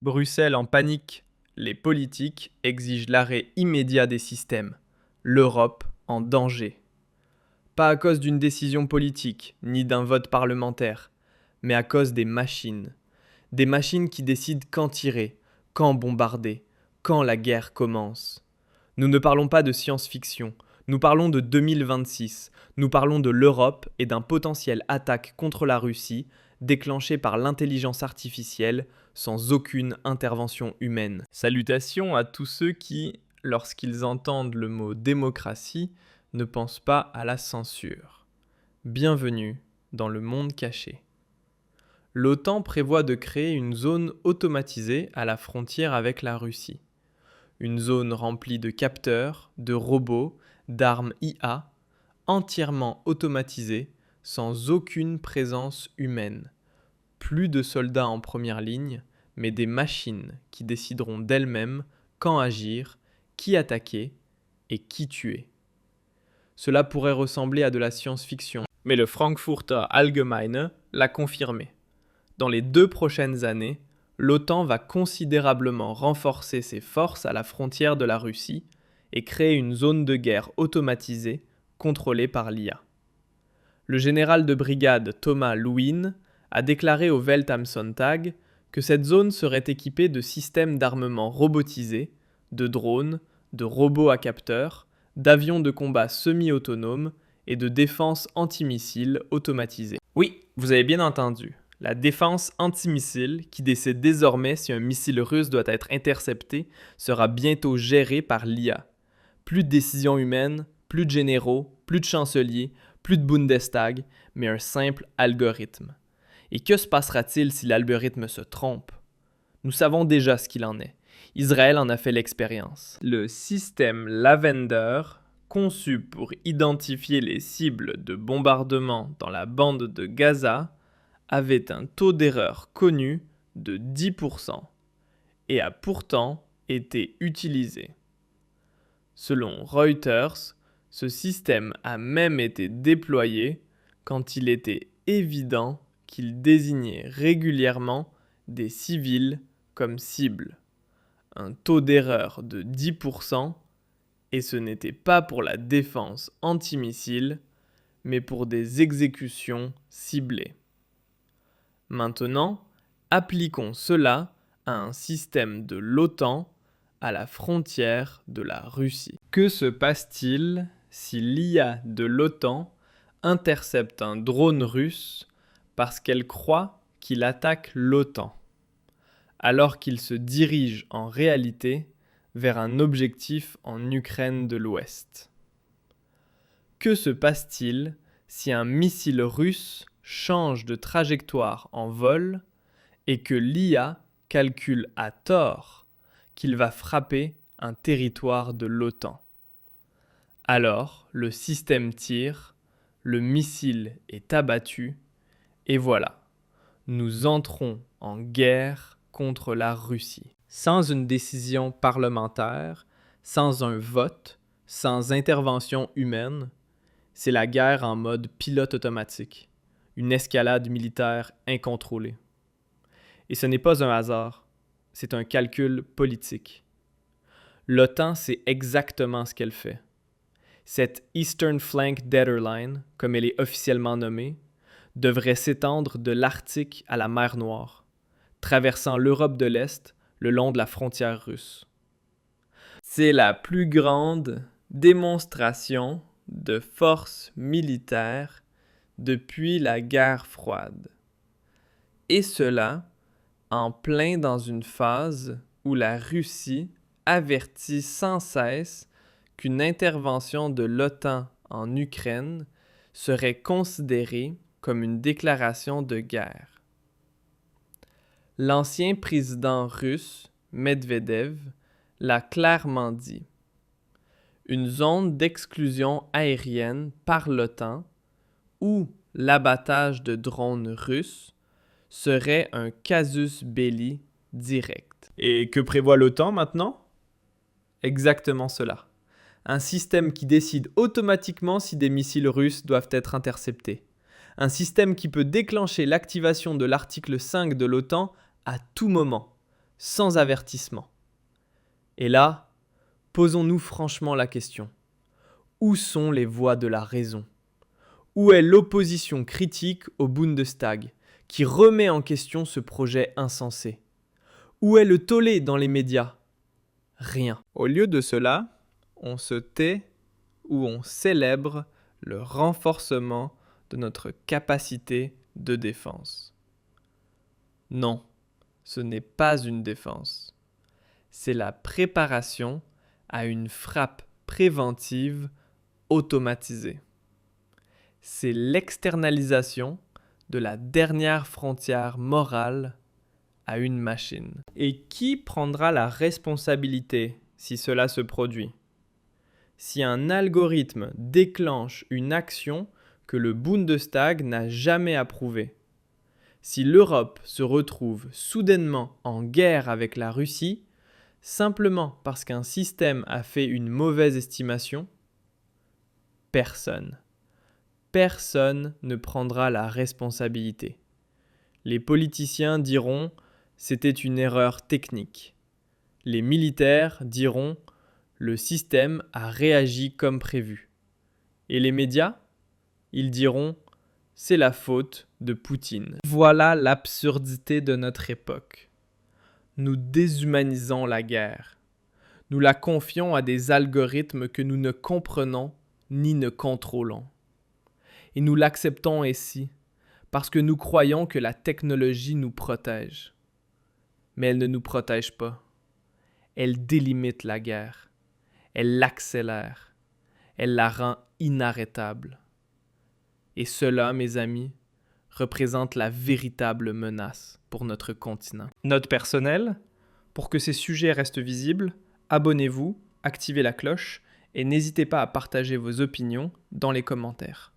Bruxelles en panique. Les politiques exigent l'arrêt immédiat des systèmes. L'Europe en danger. Pas à cause d'une décision politique, ni d'un vote parlementaire, mais à cause des machines. Des machines qui décident quand tirer, quand bombarder, quand la guerre commence. Nous ne parlons pas de science-fiction, nous parlons de 2026, nous parlons de l'Europe et d'un potentiel attaque contre la Russie déclenché par l'intelligence artificielle sans aucune intervention humaine. Salutations à tous ceux qui, lorsqu'ils entendent le mot démocratie, ne pensent pas à la censure. Bienvenue dans le monde caché. L'OTAN prévoit de créer une zone automatisée à la frontière avec la Russie. Une zone remplie de capteurs, de robots, d'armes IA, entièrement automatisée, sans aucune présence humaine. Plus de soldats en première ligne, mais des machines qui décideront d'elles-mêmes quand agir, qui attaquer et qui tuer. Cela pourrait ressembler à de la science-fiction, mais le Frankfurter Allgemeine l'a confirmé. Dans les 2 prochaines années, l'OTAN va considérablement renforcer ses forces à la frontière de la Russie et créer une zone de guerre automatisée contrôlée par l'IA. Le général de brigade Thomas Lewin a déclaré au Welt am Sonntag que cette zone serait équipée de systèmes d'armement robotisés, de drones, de robots à capteurs, d'avions de combat semi-autonomes et de défense antimissiles automatisée. Oui, vous avez bien entendu. La défense antimissile, qui décide désormais si un missile russe doit être intercepté, sera bientôt gérée par l'IA. Plus de décisions humaines, plus de généraux, plus de chanceliers, plus de Bundestag, mais un simple algorithme. Et que se passera-t-il si l'algorithme se trompe? Nous savons déjà ce qu'il en est. Israël en a fait l'expérience. Le système Lavender, conçu pour identifier les cibles de bombardement dans la bande de Gaza, avait un taux d'erreur connu de 10% et a pourtant été utilisé. Selon Reuters, ce système a même été déployé quand il était évident qu'il désignait régulièrement des civils comme cibles. Un taux d'erreur de 10% et ce n'était pas pour la défense antimissile, mais pour des exécutions ciblées. Maintenant, appliquons cela à un système de l'OTAN à la frontière de la Russie. Que se passe-t-il si l'IA de l'OTAN intercepte un drone russe parce qu'elle croit qu'il attaque l'OTAN, alors qu'il se dirige en réalité vers un objectif en Ukraine de l'Ouest? Que se passe-t-il si un missile russe change de trajectoire en vol et que l'IA calcule à tort qu'il va frapper un territoire de l'OTAN? Alors, le système tire, le missile est abattu, et voilà, nous entrons en guerre contre la Russie. Sans une décision parlementaire, sans un vote, sans intervention humaine, c'est la guerre en mode pilote automatique, une escalade militaire incontrôlée. Et ce n'est pas un hasard, c'est un calcul politique. L'OTAN sait exactement ce qu'elle fait. Cette Eastern Flank Data Line, comme elle est officiellement nommée, devrait s'étendre de l'Arctique à la mer Noire, traversant l'Europe de l'Est le long de la frontière russe. C'est la plus grande démonstration de force militaire depuis la guerre froide. Et cela en plein dans une phase où la Russie avertit sans cesse qu'une intervention de l'OTAN en Ukraine serait considérée comme une déclaration de guerre. L'ancien président russe, Medvedev, l'a clairement dit. Une zone d'exclusion aérienne par l'OTAN ou l'abattage de drones russes serait un casus belli direct. Et que prévoit l'OTAN maintenant? Exactement cela. Un système qui décide automatiquement si des missiles russes doivent être interceptés. Un système qui peut déclencher l'activation de l'article 5 de l'OTAN à tout moment, sans avertissement. Et là, posons-nous franchement la question. Où sont les voix de la raison ? Où est l'opposition critique au Bundestag, qui remet en question ce projet insensé ? Où est le tollé dans les médias ? Rien. Au lieu de cela, on se tait ou on célèbre le renforcement de notre capacité de défense. Non, ce n'est pas une défense. C'est la préparation à une frappe préventive automatisée. C'est l'externalisation de la dernière frontière morale à une machine. Et qui prendra la responsabilité si cela se produit ? Si un algorithme déclenche une action que le Bundestag n'a jamais approuvée, si l'Europe se retrouve soudainement en guerre avec la Russie, simplement parce qu'un système a fait une mauvaise estimation, personne ne prendra la responsabilité. Les politiciens diront « c'était une erreur technique ». Les militaires diront « le système a réagi comme prévu ». Et les médias ? Ils diront « c'est la faute de Poutine ». Voilà l'absurdité de notre époque. Nous déshumanisons la guerre. Nous la confions à des algorithmes que nous ne comprenons ni ne contrôlons. Et nous l'acceptons ainsi parce que nous croyons que la technologie nous protège. Mais elle ne nous protège pas. Elle délimite la guerre. Elle l'accélère. Elle la rend inarrêtable. Et cela, mes amis, représente la véritable menace pour notre continent. Note personnelle, pour que ces sujets restent visibles, abonnez-vous, activez la cloche et n'hésitez pas à partager vos opinions dans les commentaires.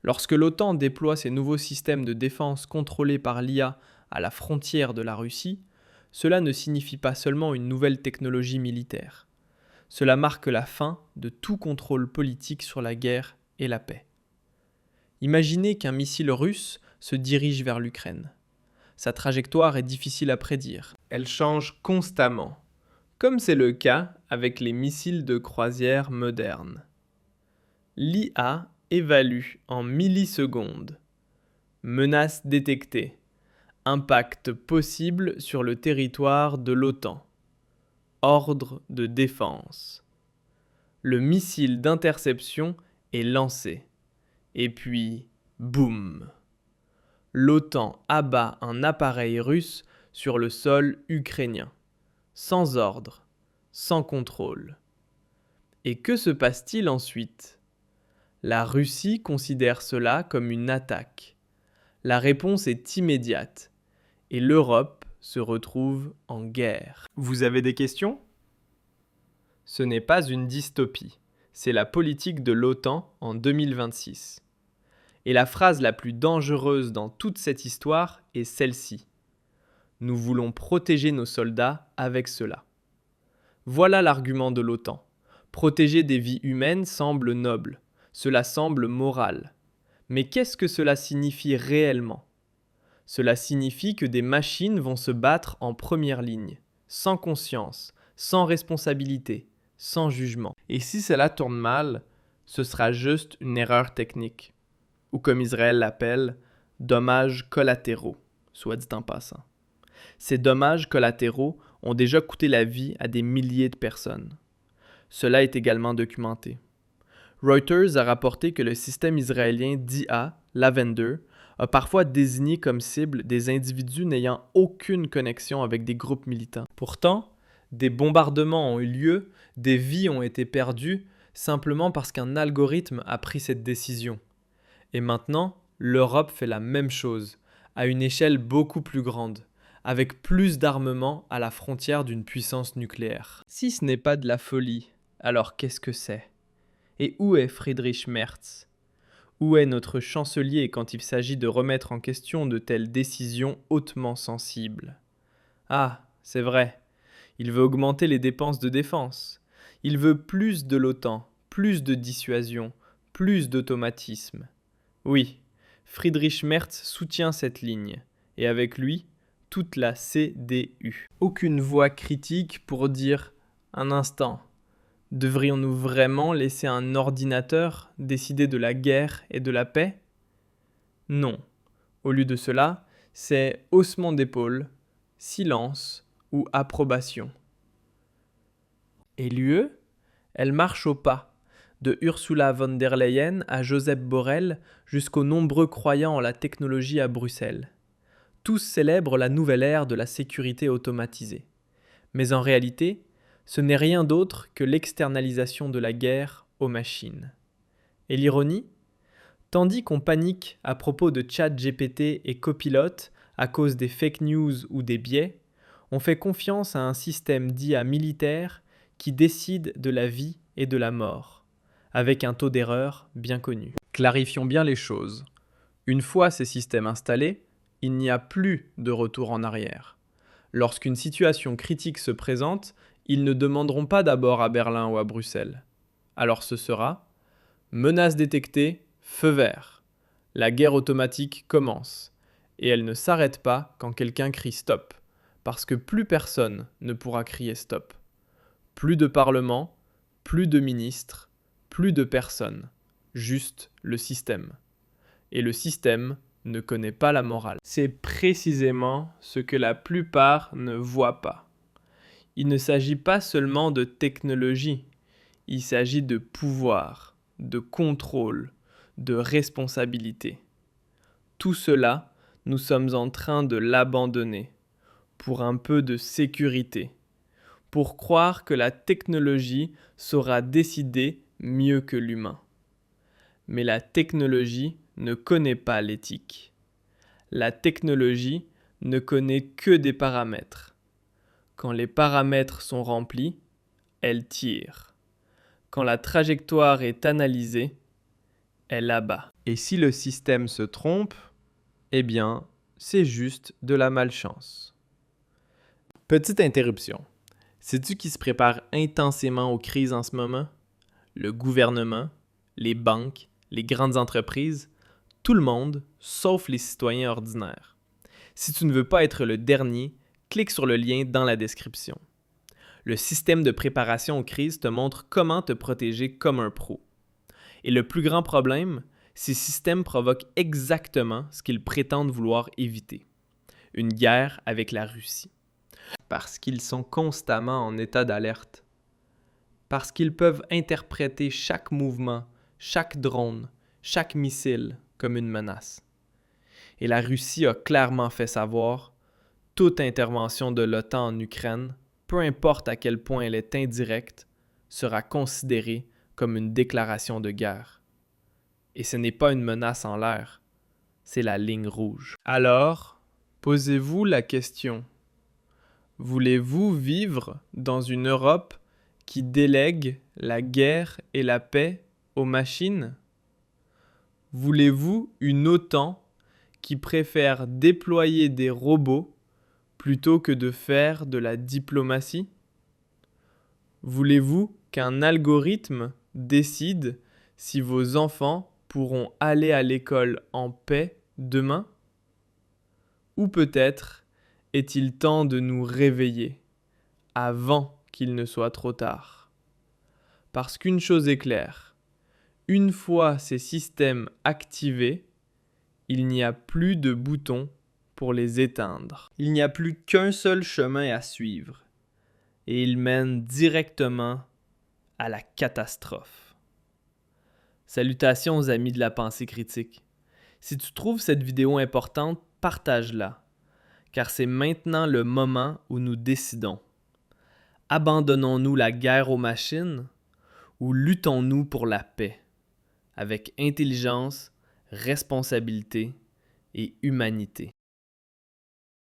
Lorsque l'OTAN déploie ses nouveaux systèmes de défense contrôlés par l'IA à la frontière de la Russie, cela ne signifie pas seulement une nouvelle technologie militaire. Cela marque la fin de tout contrôle politique sur la guerre et la paix. Imaginez qu'un missile russe se dirige vers l'Ukraine. Sa trajectoire est difficile à prédire. Elle change constamment, comme c'est le cas avec les missiles de croisière modernes. L'IA évalue en millisecondes. Menace détectée. Impact possible sur le territoire de l'OTAN. Ordre de défense. Le missile d'interception est lancé. Et puis, boum! L'OTAN abat un appareil russe sur le sol ukrainien, sans ordre, sans contrôle. Et que se passe-t-il ensuite ? La Russie considère cela comme une attaque. La réponse est immédiate et l'Europe se retrouve en guerre. Vous avez des questions ? Ce n'est pas une dystopie, c'est la politique de l'OTAN en 2026. Et la phrase la plus dangereuse dans toute cette histoire est celle-ci. Nous voulons protéger nos soldats avec cela. Voilà l'argument de l'OTAN. Protéger des vies humaines semble noble. Cela semble moral. Mais qu'est-ce que cela signifie réellement ? Cela signifie que des machines vont se battre en première ligne, sans conscience, sans responsabilité, sans jugement. Et si cela tourne mal, ce sera juste une erreur technique, ou comme Israël l'appelle, dommages collatéraux, soit dit en passant. Ces dommages collatéraux ont déjà coûté la vie à des milliers de personnes. Cela est également documenté. Reuters a rapporté que le système israélien d'IA, Lavender, a parfois désigné comme cible des individus n'ayant aucune connexion avec des groupes militants. Pourtant, des bombardements ont eu lieu, des vies ont été perdues, simplement parce qu'un algorithme a pris cette décision. Et maintenant, l'Europe fait la même chose, à une échelle beaucoup plus grande, avec plus d'armement à la frontière d'une puissance nucléaire. Si ce n'est pas de la folie, alors qu'est-ce que c'est ? Et où est Friedrich Merz ? Où est notre chancelier quand il s'agit de remettre en question de telles décisions hautement sensibles ? Ah, c'est vrai, il veut augmenter les dépenses de défense. Il veut plus de l'OTAN, plus de dissuasion, plus d'automatisme. Oui, Friedrich Merz soutient cette ligne, et avec lui, toute la CDU. Aucune voix critique pour dire « un instant, devrions-nous vraiment laisser un ordinateur décider de la guerre et de la paix ?» Non. Au lieu de cela, c'est haussement d'épaule, silence ou approbation. Et l'UE, elle marche au pas, de Ursula von der Leyen à Josep Borrell jusqu'aux nombreux croyants en la technologie à Bruxelles. Tous célèbrent la nouvelle ère de la sécurité automatisée. Mais en réalité, ce n'est rien d'autre que l'externalisation de la guerre aux machines. Et l'ironie ? Tandis qu'on panique à propos de ChatGPT et Copilot à cause des fake news ou des biais, on fait confiance à un système dit militaire qui décide de la vie et de la mort, avec un taux d'erreur bien connu. Clarifions bien les choses. Une fois ces systèmes installés, il n'y a plus de retour en arrière. Lorsqu'une situation critique se présente, ils ne demanderont pas d'abord à Berlin ou à Bruxelles. Alors ce sera « menace détectée, feu vert ». La guerre automatique commence. Et elle ne s'arrête pas quand quelqu'un crie « stop », parce que plus personne ne pourra crier « stop ». Plus de parlement, plus de ministres, plus de personnes, juste le système. Et le système ne connaît pas la morale. C'est précisément ce que la plupart ne voient pas. Il ne s'agit pas seulement de technologie, il s'agit de pouvoir, de contrôle, de responsabilité. Tout cela, nous sommes en train de l'abandonner pour un peu de sécurité, pour croire que la technologie saura décider mieux que l'humain. Mais la technologie ne connaît pas l'éthique. La technologie ne connaît que des paramètres. Quand les paramètres sont remplis, elle tire. Quand la trajectoire est analysée, elle abat. Et si le système se trompe, eh bien, c'est juste de la malchance. Petite interruption. Sais-tu qui se prépare intensément aux crises en ce moment? Le gouvernement, les banques, les grandes entreprises, tout le monde, sauf les citoyens ordinaires. Si tu ne veux pas être le dernier, clique sur le lien dans la description. Le système de préparation aux crises te montre comment te protéger comme un pro. Et le plus grand problème, ces systèmes provoquent exactement ce qu'ils prétendent vouloir éviter. Une guerre avec la Russie. Parce qu'ils sont constamment en état d'alerte. Parce qu'ils peuvent interpréter chaque mouvement, chaque drone, chaque missile comme une menace. Et la Russie a clairement fait savoir, toute intervention de l'OTAN en Ukraine, peu importe à quel point elle est indirecte, sera considérée comme une déclaration de guerre. Et ce n'est pas une menace en l'air, c'est la ligne rouge. Alors, posez-vous la question. Voulez-vous vivre dans une Europe qui délègue la guerre et la paix aux machines? Voulez-vous une OTAN qui préfère déployer des robots plutôt que de faire de la diplomatie? Voulez-vous qu'un algorithme décide si vos enfants pourront aller à l'école en paix demain? Ou peut-être est-il temps de nous réveiller avant qu'il ne soit trop tard? Parce qu'une chose est claire, une fois ces systèmes activés, il n'y a plus de bouton pour les éteindre. Il n'y a plus qu'un seul chemin à suivre, et il mène directement à la catastrophe. Salutations aux amis de la pensée critique. Si tu trouves cette vidéo importante, partage-la, car c'est maintenant le moment où nous décidons. Abandonnons-nous la guerre aux machines ou luttons-nous pour la paix, avec intelligence, responsabilité et humanité?